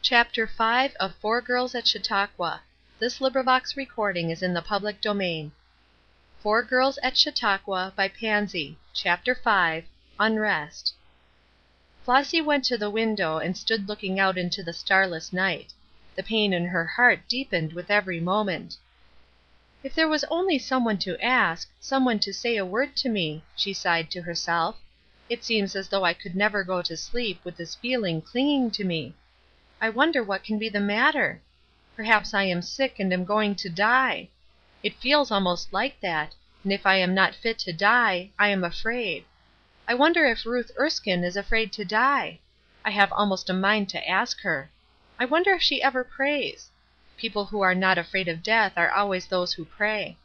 CHAPTER V of Four Girls at Chautauqua Four Girls at Chautauqua by Pansy CHAPTER V UNREST Flossy went to the window and stood looking out into the starless night. The pain in her heart deepened with every moment. "If there was only some one to ask, some one to say a word to me," she sighed to herself. "It seems as though I could never go to sleep with this feeling clinging to me. I wonder what can be the matter? Perhaps I am sick and am going to die. It feels almost like that, and if I am not fit to die, I am afraid. I wonder if Ruth Erskine is afraid to die? I have almost a mind to ask her. I wonder if she ever prays? People who are not afraid of death are always those who pray.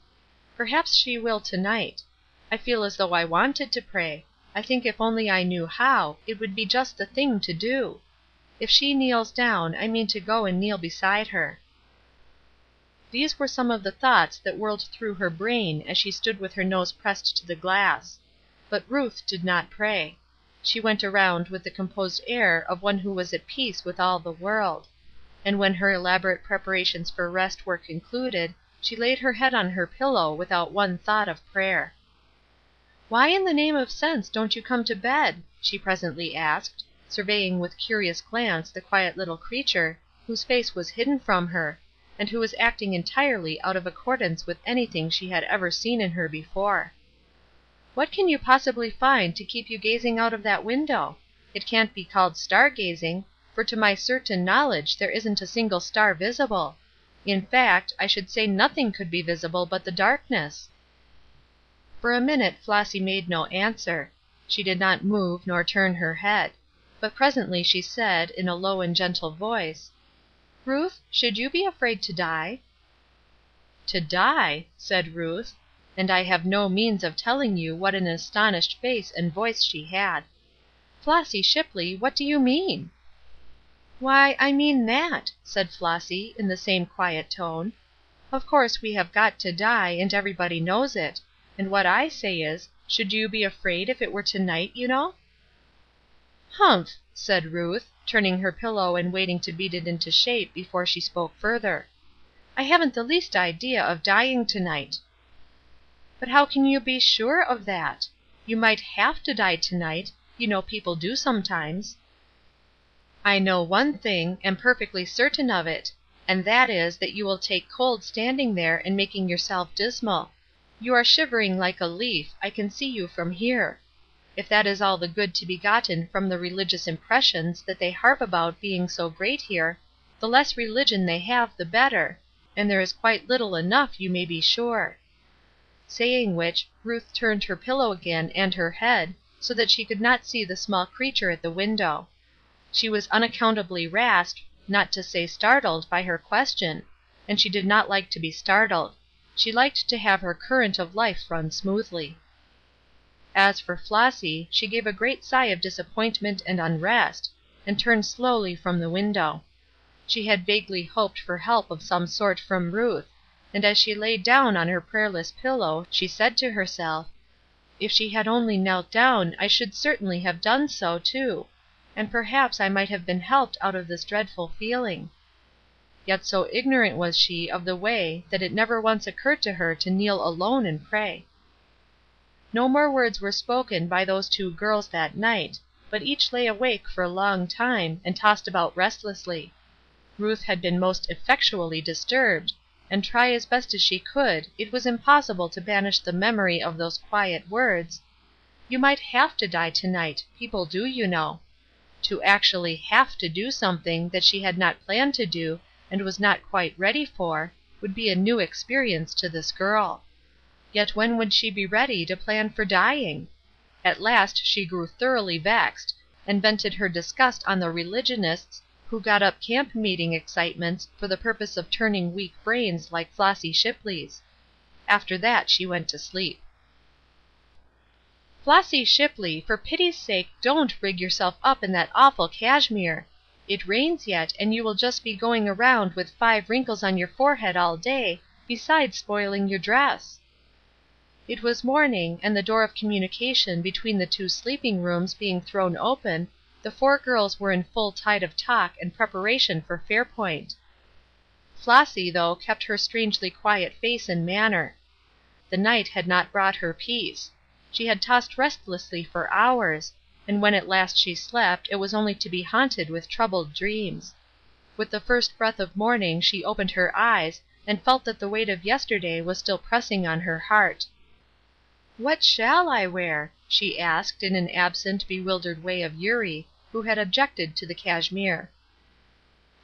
Perhaps she will to night. I feel as though I wanted to pray. I think if only I knew how, it would be just the thing to do. If she kneels down, I mean to go and kneel beside her." These were some of the thoughts that whirled through her brain as she stood with her nose pressed to the glass. But Ruth did not pray. She went around with the composed air of one who was at peace with all the world. And when her elaborate preparations for rest were concluded, she laid her head on her pillow without one thought of prayer. "Why in the name of sense don't you come to bed?" she presently asked, surveying with curious glance the quiet little creature, whose face was hidden from her, and who was acting entirely out of accordance with anything she had ever seen in her before. "What can you possibly find to keep you gazing out of that window? It can't be called star gazing, for to my certain knowledge there isn't a single star visible. In fact, I should say nothing could be visible but the darkness." For a minute Flossy made no answer. She did not move nor turn her head. But presently she said, in a low and gentle voice: "Ruth, should you be afraid to die?" "To die?" said Ruth, and I have no means of telling you what an astonished face and voice she had. "Flossy Shipley, what do you mean?" "Why, I mean that," said Flossy, in the same quiet tone. "Of course we have got to die, and everybody knows it, and what I say is, should you be afraid if it were to night, you know?" "Humph!" said Ruth, turning her pillow and waiting to beat it into shape before she spoke further. "I haven't the least idea of dying to night." "But how can you be sure of that? You might have to die to night; you know people do sometimes." "I know one thing, am perfectly certain of it, and that is that you will take cold standing there and making yourself dismal. You are shivering like a leaf, I can see you from here. If that is all the good to be gotten from the religious impressions that they harp about being so great here, the less religion they have the better, and there is quite little enough, you may be sure." Saying which, Ruth turned her pillow again and her head, so that she could not see the small creature at the window. She was unaccountably rasped, not to say startled, by her question, and she did not like to be startled. She liked to have her current of life run smoothly. As for Flossy, she gave a great sigh of disappointment and unrest, and turned slowly from the window. She had vaguely hoped for help of some sort from Ruth, and as she lay down on her prayerless pillow she said to herself: "If she had only knelt down I should certainly have done so, too, and perhaps I might have been helped out of this dreadful feeling." Yet so ignorant was she of the way that it never once occurred to her to kneel alone and pray. No more words were spoken by those two girls that night, but each lay awake for a long time, and tossed about restlessly. Ruth had been most effectually disturbed, and try as best she could, it was impossible to banish the memory of those quiet words: "You might have to die to night; people do, you know." To actually have to do something that she had not planned to do, and was not quite ready for, would be a new experience to this girl. Yet when would she be ready to plan for dying? At last she grew thoroughly vexed, and vented her disgust on the religionists who got up camp meeting excitements for the purpose of turning weak brains like Flossy Shipley's. After that she went to sleep. "Flossy Shipley, for pity's sake don't rig yourself up in that awful cashmere. It rains yet, and you will just be going around with 5 wrinkles on your forehead all day, besides spoiling your dress." It was morning, and the door of communication between the two sleeping rooms being thrown open, The four girls were in full tide of talk and preparation for Fairpoint. Flossy, though, kept her strangely quiet face and manner. The night had not brought her peace. She had tossed restlessly for hours, and when at last she slept it was only to be haunted with troubled dreams. With the first breath of morning she opened her eyes and felt that the weight of yesterday was still pressing on her heart. "What shall I wear?" she asked in an absent, bewildered way of Eurie, who had objected to the cashmere.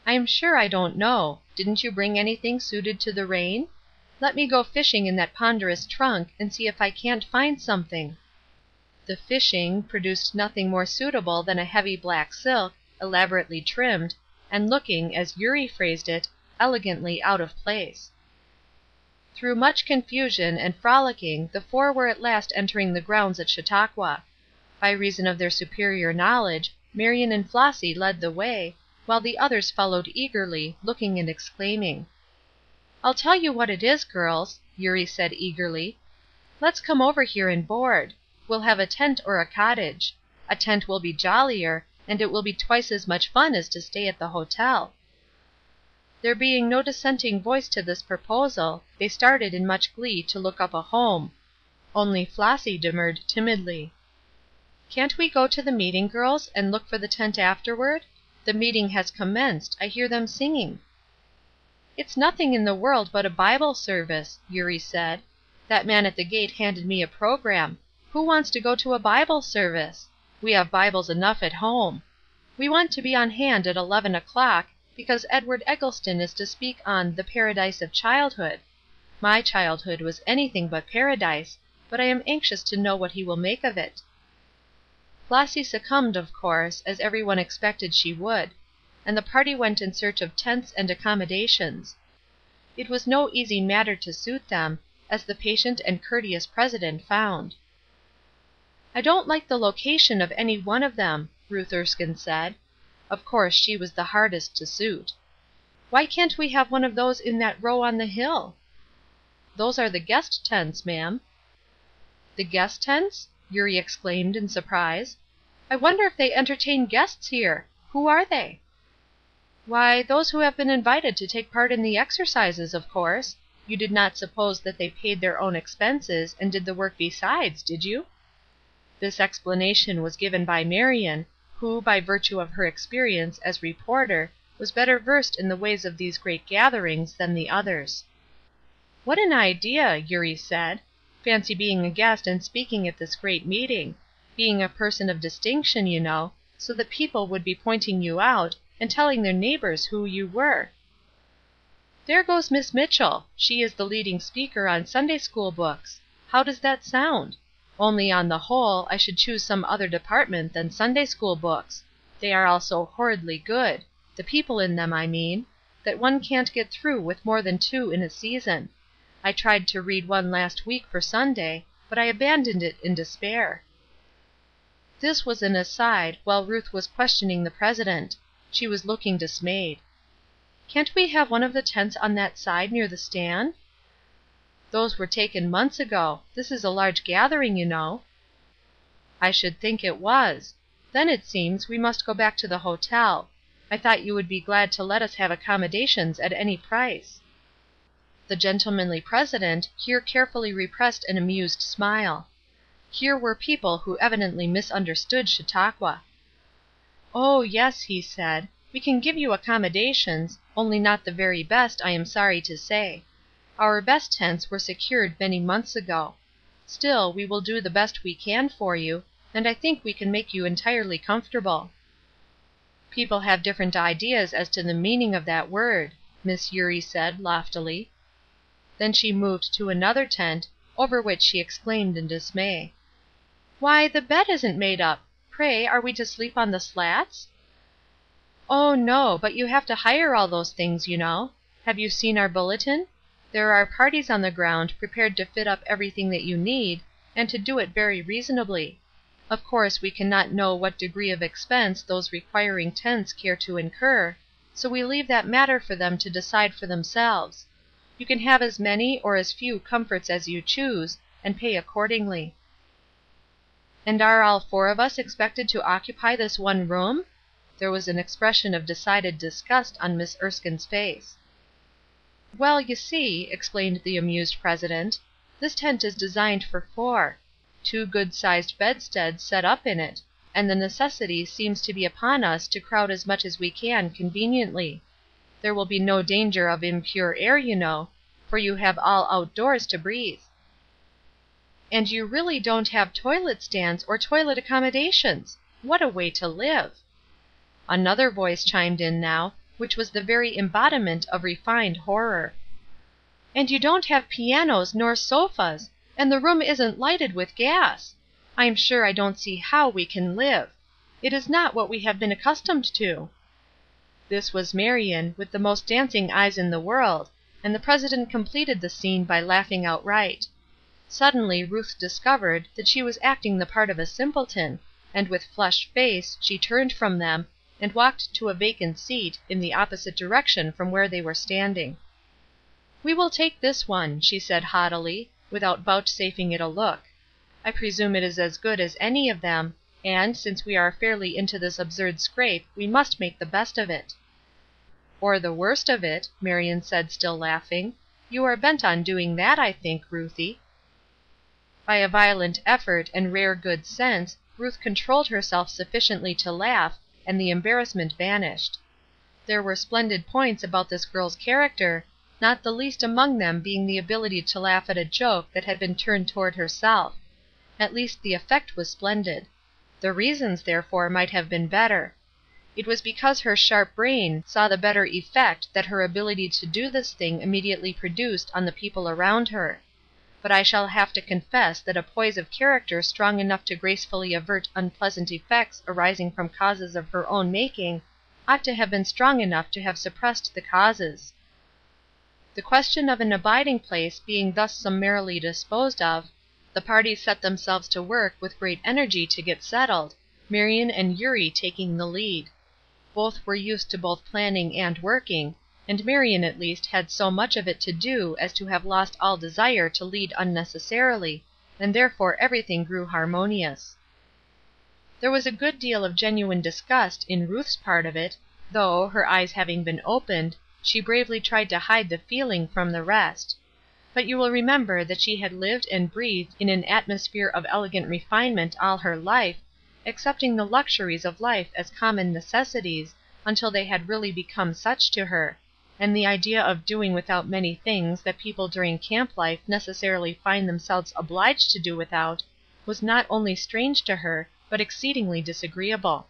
"I am sure I don't know. Didn't you bring anything suited to the rain? Let me go fishing in that ponderous trunk and see if I can't find something." The "fishing" produced nothing more suitable than a heavy black silk, elaborately trimmed, and looking, as Eurie phrased it, elegantly out of place. Through much confusion and frolicking the four were at last entering the grounds at Chautauqua. By reason of their superior knowledge, Marion and Flossy led the way, while the others followed eagerly, looking and exclaiming. "I'll tell you what it is, girls," Eurie said eagerly. "Let's come over here and board. We'll have a tent or a cottage. A tent will be jollier, and it will be twice as much fun as to stay at the hotel." There being no dissenting voice to this proposal, they started in much glee to look up a home. Only Flossy demurred timidly. "Can't we go to the meeting, girls, and look for the tent afterward? The meeting has commenced. I hear them singing." "It's nothing in the world but a Bible service," Eurie said. "That man at the gate handed me a program. Who wants to go to a Bible service? We have Bibles enough at home. We want to be on hand at 11 o'clock, because Edward Eggleston is to speak on 'The Paradise of Childhood.' My childhood was anything but paradise, but I am anxious to know what he will make of it." Flossy succumbed, of course, as every one expected she would, and the party went in search of tents and accommodations. It was no easy matter to suit them, as the patient and courteous president found. "I don't like the location of any one of them," Ruth Erskine said. Of course she was the hardest to suit. "Why can't we have one of those in that row on the hill?" "Those are the guest tents, ma'am." "The guest tents?" Eurie exclaimed in surprise. "I wonder if they entertain guests here? Who are they?" "Why, those who have been invited to take part in the exercises, of course. You did not suppose that they paid their own expenses, and did the work besides, did you?" This explanation was given by Marion, who, by virtue of her experience as reporter, was better versed in the ways of these great gatherings than the others. "What an idea!" Eurie said. "Fancy being a guest and speaking at this great meeting; being a person of distinction, you know, so that people would be pointing you out, and telling their neighbors who you were." "There goes Miss Mitchell. She is the leading speaker on Sunday school books. How does that sound? Only on the whole I should choose some other department than Sunday school books. They are all so horridly good the people in them, I mean that one can't get through with more than 2 in a season. I tried to read one last week for Sunday, but I abandoned it in despair." This was an aside, while Ruth was questioning the president. She was looking dismayed. "Can't we have one of the tents on that side near the stand?" "Those were taken months ago. This is a large gathering, you know." "I should think it was. Then, it seems, we must go back to the hotel. I thought you would be glad to let us have accommodations at any price." The gentlemanly president here carefully repressed an amused smile. Here were people who evidently misunderstood Chautauqua. "Oh, yes," he said, "we can give you accommodations, only not the very best, I am sorry to say. Our best tents were secured many months ago. Still, we will do the best we can for you, and I think we can make you entirely comfortable." "People have different ideas as to the meaning of that word," Miss Eurie said, loftily. Then she moved to another tent, over which she exclaimed in dismay: "Why, the bed isn't made up! Pray, are we to sleep on the slats?" "Oh, no, but you have to hire all those things, you know. Have you seen our bulletin? There are parties on the ground prepared to fit up everything that you need, and to do it very reasonably. Of course we can not know what degree of expense those requiring tents care to incur, so we leave that matter for them to decide for themselves. You can have as many or as few comforts as you choose, and pay accordingly." And are all four of us expected to occupy this one room?" There was an expression of decided disgust on Miss Erskine's face. "Well, you see," explained the amused president, "this tent is designed for four. Two good sized bedsteads set up in it, and the necessity seems to be upon us to crowd as much as we can conveniently. There will be no danger of impure air, you know, for you have all outdoors to breathe." "And you really don't have toilet stands or toilet accommodations! What a way to live!" Another voice chimed in now, which was the very embodiment of refined horror. "And you don't have pianos nor sofas, and the room isn't lighted with gas! I'm sure I don't see how we can live. It is not what we have been accustomed to." This was Marion, with the most dancing eyes in the world, and the president completed the scene by laughing outright. Suddenly Ruth discovered that she was acting the part of a simpleton, and with flushed face she turned from them, and walked to a vacant seat in the opposite direction from where they were standing. "We will take this one," she said haughtily, without vouchsafing it a look. "I presume it is as good as any of them, and, since we are fairly into this absurd scrape we must make the best of it." "Or the worst of it," Marion said, still laughing. "You are bent on doing that, I think, Ruthie." By a violent effort and rare good sense Ruth controlled herself sufficiently to laugh, and the embarrassment vanished. There were splendid points about this girl's character, not the least among them being the ability to laugh at a joke that had been turned toward herself. At least the effect was splendid. The reasons, therefore, might have been better. It was because her sharp brain saw the better effect that her ability to do this thing immediately produced on the people around her. But I shall have to confess that a poise of character strong enough to gracefully avert unpleasant effects arising from causes of her own making ought to have been strong enough to have suppressed the causes. The question of an abiding place being thus summarily disposed of, the parties set themselves to work with great energy to get settled, Marion and Eurie taking the lead. Both were used to both planning and working, and Marion at least had so much of it to do as to have lost all desire to lead unnecessarily, and therefore everything grew harmonious. There was a good deal of genuine disgust in Ruth's part of it, though, her eyes having been opened, she bravely tried to hide the feeling from the rest. But you will remember that she had lived and breathed in an atmosphere of elegant refinement all her life, accepting the luxuries of life as common necessities until they had really become such to her, and the idea of doing without many things that people during camp life necessarily find themselves obliged to do without was not only strange to her, but exceedingly disagreeable.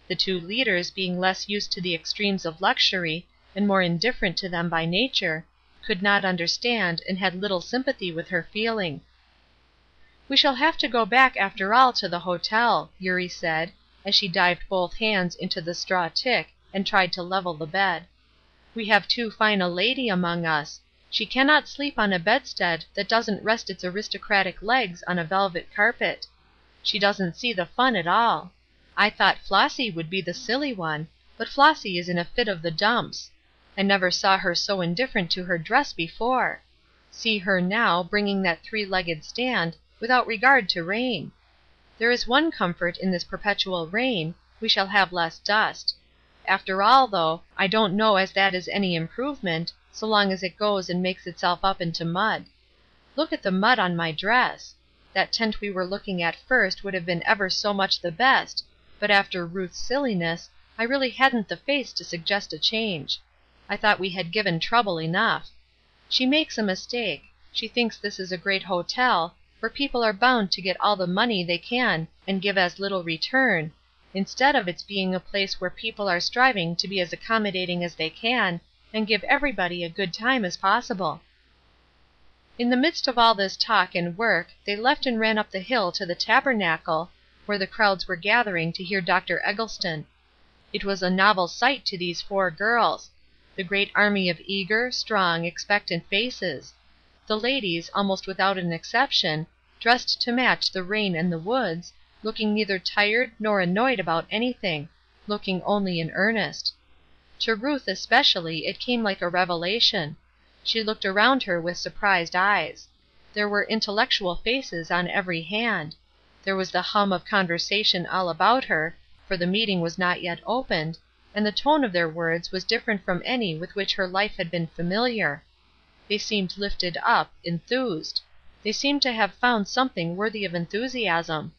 The two leaders being less used to the extremes of luxury, and more indifferent to them by nature, could not understand and had little sympathy with her feeling. "We shall have to go back after all to the hotel," Eurie said, as she dived both hands into the straw tick and tried to level the bed. "We have too fine a lady among us. She cannot sleep on a bedstead that doesn't rest its aristocratic legs on a velvet carpet. She doesn't see the fun at all. I thought Flossy would be the silly one, but Flossy is in a fit of the dumps. I never saw her so indifferent to her dress before. See her now, bringing that three-legged stand, without regard to rain. There is one comfort in this perpetual rain, we shall have less dust. After all, though, I don't know as that is any improvement, so long as it goes and makes itself up into mud. Look at the mud on my dress. That tent we were looking at first would have been ever so much the best, but after Ruth's silliness, I really hadn't the face to suggest a change. I thought we had given trouble enough. She makes a mistake. She thinks this is a great hotel, where people are bound to get all the money they can and give as little return, instead of its being a place where people are striving to be as accommodating as they can, and give everybody a good time as possible." In the midst of all this talk and work they left and ran up the hill to the Tabernacle, where the crowds were gathering to hear Dr. Eggleston. It was a novel sight to these four girls. The great army of eager, strong, expectant faces. The ladies, almost without an exception, dressed to match the rain and the woods, looking neither tired nor annoyed about anything, looking only in earnest. To Ruth especially it came like a revelation. She looked around her with surprised eyes. There were intellectual faces on every hand. There was the hum of conversation all about her, for the meeting was not yet opened, and the tone of their words was different from any with which her life had been familiar. They seemed lifted up, enthused. They seemed to have found something worthy of enthusiasm.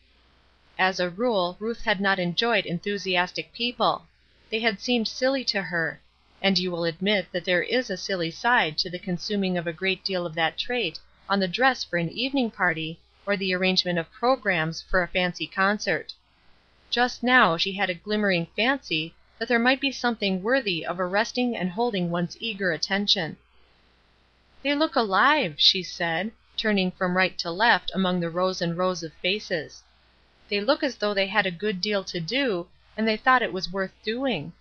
As a rule, Ruth had not enjoyed enthusiastic people. They had seemed silly to her; and you will admit that there is a silly side to the consuming of a great deal of that trait on the dress for an evening party, or the arrangement of programs for a fancy concert. Just now she had a glimmering fancy that there might be something worthy of arresting and holding one's eager attention. "They look alive," she said, turning from right to left among the rows and rows of faces. "They look as though they had a good deal to do, and they thought it was worth doing."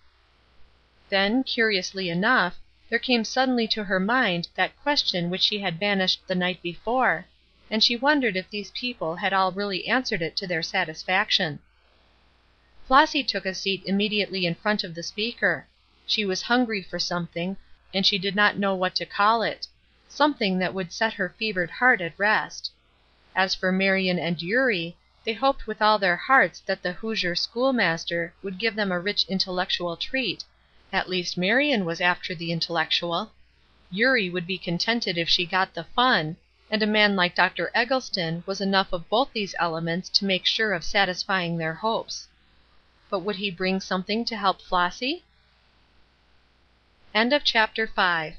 Then, curiously enough, there came suddenly to her mind that question which she had banished the night before, and she wondered if these people had all really answered it to their satisfaction. Flossy took a seat immediately in front of the speaker. She was hungry for something, and she did not know what to call it; something that would set her fevered heart at rest. As for Marion and Eurie, they hoped with all their hearts that the Hoosier schoolmaster would give them a rich intellectual treat; at least Marion was after the intellectual. Eurie would be contented if she got the fun, and a man like Dr. Eggleston was enough of both these elements to make sure of satisfying their hopes. But would he bring something to help Flossy? CHAPTER VI.